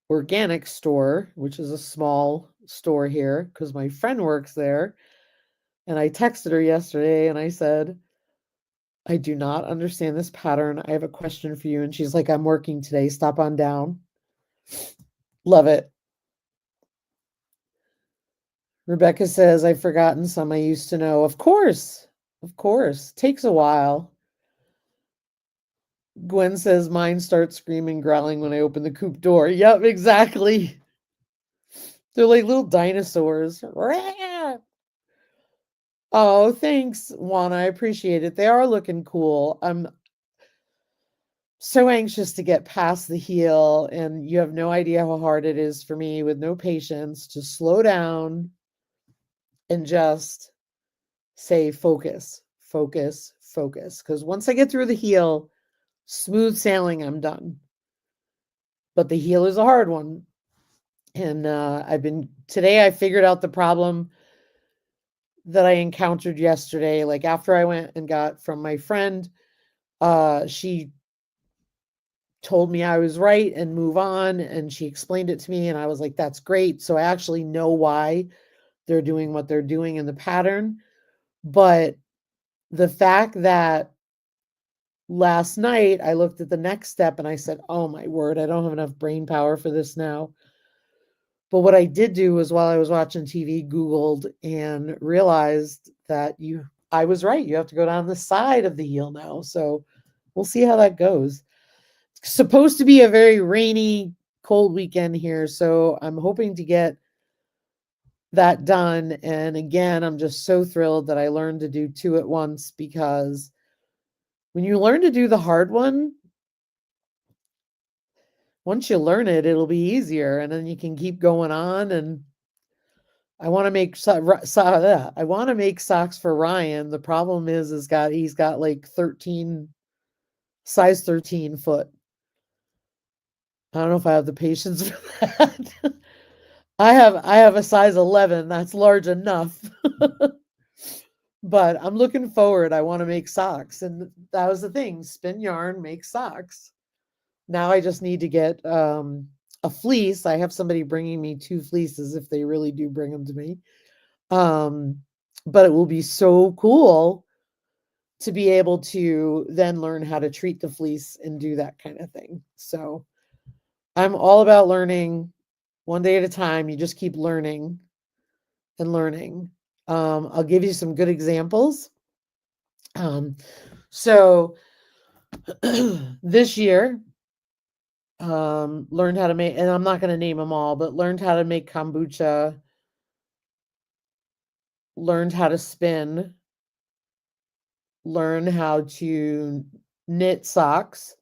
organic store, which is a small store here, because my friend works there. And I texted her yesterday and I said, I do not understand this pattern. I have a question for you. And she's like, I'm working today. Stop on down. Love it. Rebecca says, I've forgotten some I used to know. Of course. Takes a while. Gwen says, mine starts screaming, growling when I open the coop door. Yep, exactly. They're like little dinosaurs. Oh, thanks, Juana. I appreciate it. They are looking cool. I'm so anxious to get past the heel, and you have no idea how hard it is for me with no patience to slow down and just say, focus. focus, focus. Because once I get through the heel, smooth sailing, I'm done. But the heel is a hard one. And today I figured out the problem that I encountered yesterday. Like after I went and got from my friend, she told me I was right and move on. And she explained it to me. And I was like, that's great. So I actually know why they're doing what they're doing in the pattern. But the fact that last night I looked at the next step and I said, oh my word, I don't have enough brain power for this now. But what I did do was while I was watching TV, Googled and realized that I was right. You have to go down the side of the heel now. So we'll see how that goes. It's supposed to be a very rainy, cold weekend here. So I'm hoping to get that done. And again, I'm just so thrilled that I learned to do 2 at once, because when you learn to do the hard one, once you learn it, it'll be easier, and then you can keep going on. And I want to make I want to make socks for Ryan. The problem is he's got like 13 size 13 foot. I don't know if I have the patience for that. I have a size 11. That's large enough. But I'm looking forward. I want to make socks, and that was the thing. Spin yarn, make socks. Now I just need to get a fleece. I have somebody bringing me 2 fleeces if they really do bring them to me. But it will be so cool to be able to then learn how to treat the fleece and do that kind of thing. So I'm all about learning one day at a time. You just keep learning and learning. I'll give you some good examples. So this year, learned how to make, and I'm not going to name them all, but learned how to make kombucha, learned how to spin, learn how to knit socks,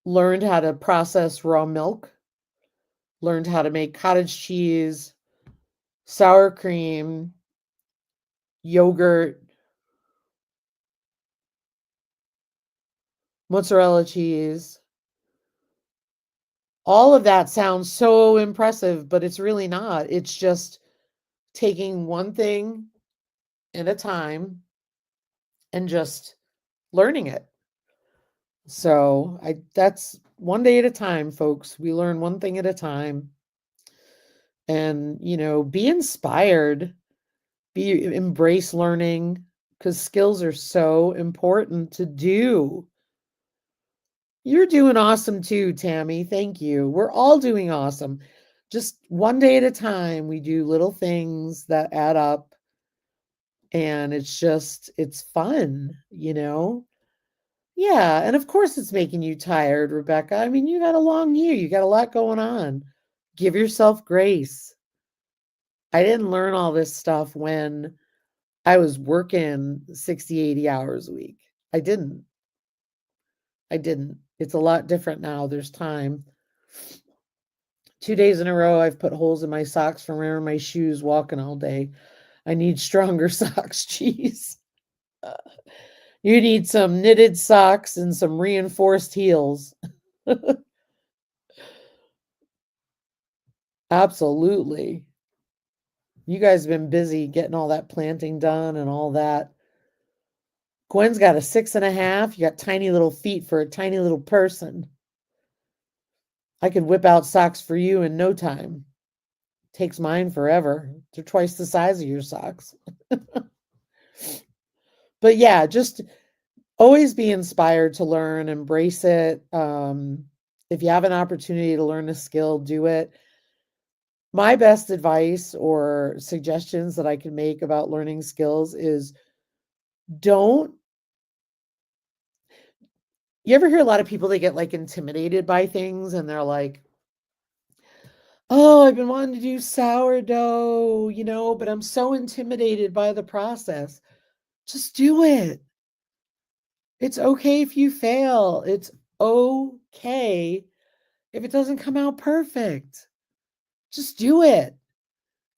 learned how to process raw milk, learned how to make cottage cheese, sour cream, yogurt, mozzarella cheese. All of that sounds so impressive, but it's really not. It's just taking one thing at a time and just learning it. So that's one day at a time, folks. We learn one thing at a time. And, be inspired, embrace learning, because skills are so important to do. You're doing awesome too, Tammy. Thank you. We're all doing awesome. Just one day at a time, we do little things that add up. And it's fun, Yeah, and of course it's making you tired, Rebecca. I mean, you got a long year. You got a lot going on. Give yourself grace. I didn't learn all this stuff when I was working 60, 80 hours a week. I didn't. It's a lot different now. There's time. 2 days in a row, I've put holes in my socks from wearing my shoes walking all day. I need stronger socks, jeez. You need some knitted socks and some reinforced heels. Absolutely. You guys have been busy getting all that planting done and all that. Gwen's got a 6.5. You got tiny little feet for a tiny little person. I could whip out socks for you in no time. Takes mine forever. They're twice the size of your socks. But yeah, just always be inspired to learn, embrace it. If you have an opportunity to learn a skill, do it. My best advice or suggestions that I can make about learning skills is you ever hear a lot of people, they get like intimidated by things and they're like, oh, I've been wanting to do sourdough, but I'm so intimidated by the process. Just do it. It's okay if you fail. It's okay if it doesn't come out perfect. Just do it.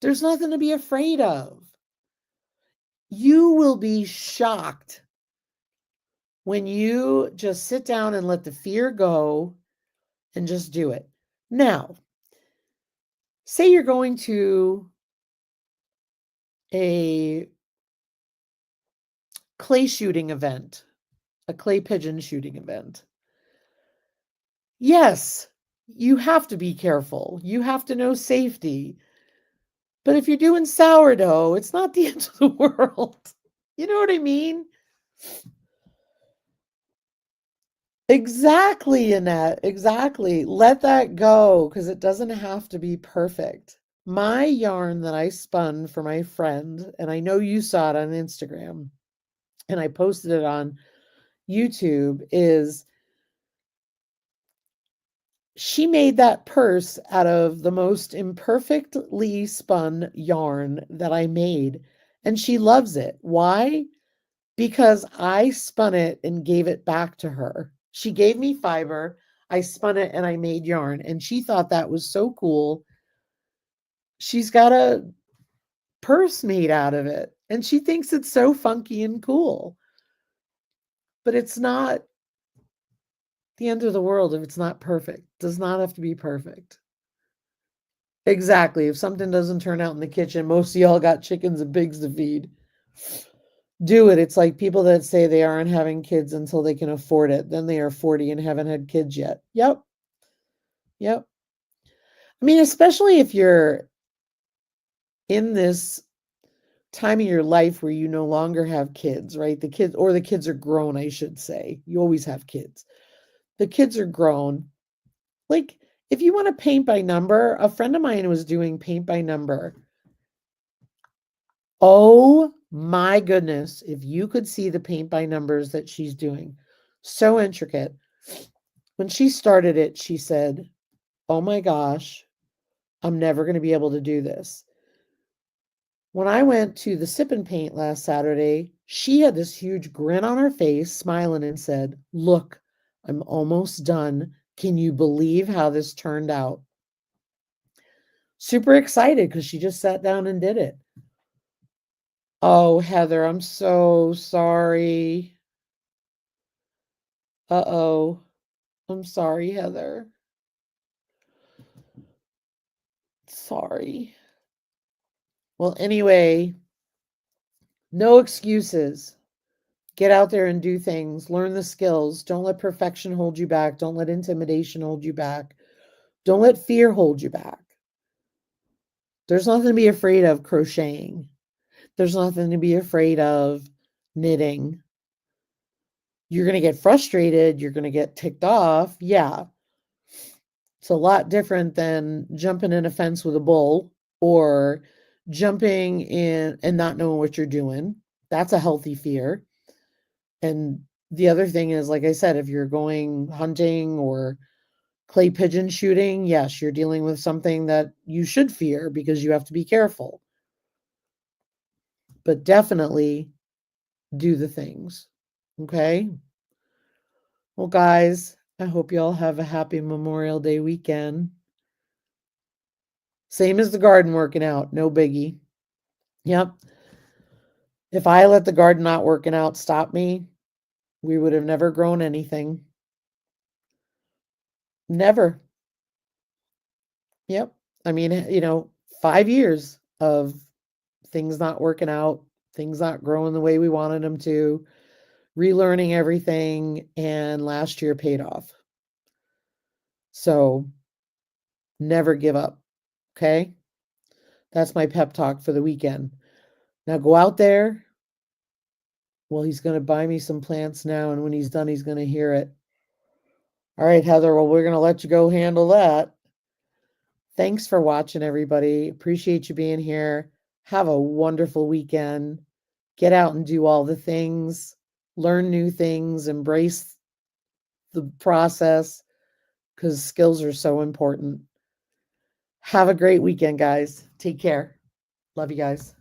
There's nothing to be afraid of. You will be shocked when you just sit down and let the fear go and just do it. Now, say you're going to a clay shooting event, a clay pigeon shooting event. Yes, you have to be careful. You have to know safety. But if you're doing sourdough, it's not the end of the world. You know what I mean? Exactly, Annette. Exactly. Let that go because it doesn't have to be perfect. My yarn that I spun for my friend, and I know you saw it on Instagram, and I posted it on YouTube, is she made that purse out of the most imperfectly spun yarn that I made, and she loves it. Why? Because I spun it and gave it back to her. She gave me fiber, I spun it, and I made yarn, and she thought that was so cool. She's got a purse made out of it, and she thinks it's so funky and cool. But it's not the end of the world if it's not perfect. It does not have to be perfect. Exactly. If something doesn't turn out in the kitchen, most of y'all got chickens and pigs to feed. Do it. It's like people that say they aren't having kids until they can afford it. Then they are 40 and haven't had kids yet. Yep. Yep. I mean, especially if you're in this time of your life where you no longer have kids, right? The kids are grown, I should say. You always have kids. The kids are grown. Like, if you want to paint by number, a friend of mine was doing paint by number. Oh my goodness, if you could see the paint by numbers that she's doing. So intricate. When she started it, she said, "Oh my gosh, I'm never going to be able to do this." When I went to the sip and paint last Saturday, she had this huge grin on her face, smiling, and said, "Look, I'm almost done. Can you believe how this turned out?" Super excited because she just sat down and did it. Oh, Heather, I'm so sorry. Uh-oh. I'm sorry, Heather. Sorry. Well, anyway, no excuses. Get out there and do things. Learn the skills. Don't let perfection hold you back. Don't let intimidation hold you back. Don't let fear hold you back. There's nothing to be afraid of crocheting. There's nothing to be afraid of knitting. You're going to get frustrated. You're going to get ticked off. Yeah. It's a lot different than jumping in a fence with a bull or jumping in and not knowing what you're doing. That's a healthy fear. And the other thing is, like I said, if you're going hunting or clay pigeon shooting, yes, you're dealing with something that you should fear because you have to be careful. But definitely do the things. Okay? Well, guys, I hope you all have a happy Memorial Day weekend. Same as the garden working out, no biggie. Yep. If I let the garden not working out stop me, we would have never grown anything. Never. Yep. I mean, 5 years of things not working out, things not growing the way we wanted them to, relearning everything, and last year paid off. So never give up. Okay? That's my pep talk for the weekend. Now go out there. Well, he's going to buy me some plants now, and when he's done, he's going to hear it. All right, Heather. Well, we're going to let you go handle that. Thanks for watching, everybody. Appreciate you being here. Have a wonderful weekend. Get out and do all the things, learn new things, embrace the process because skills are so important. Have a great weekend, guys. Take care. Love you guys.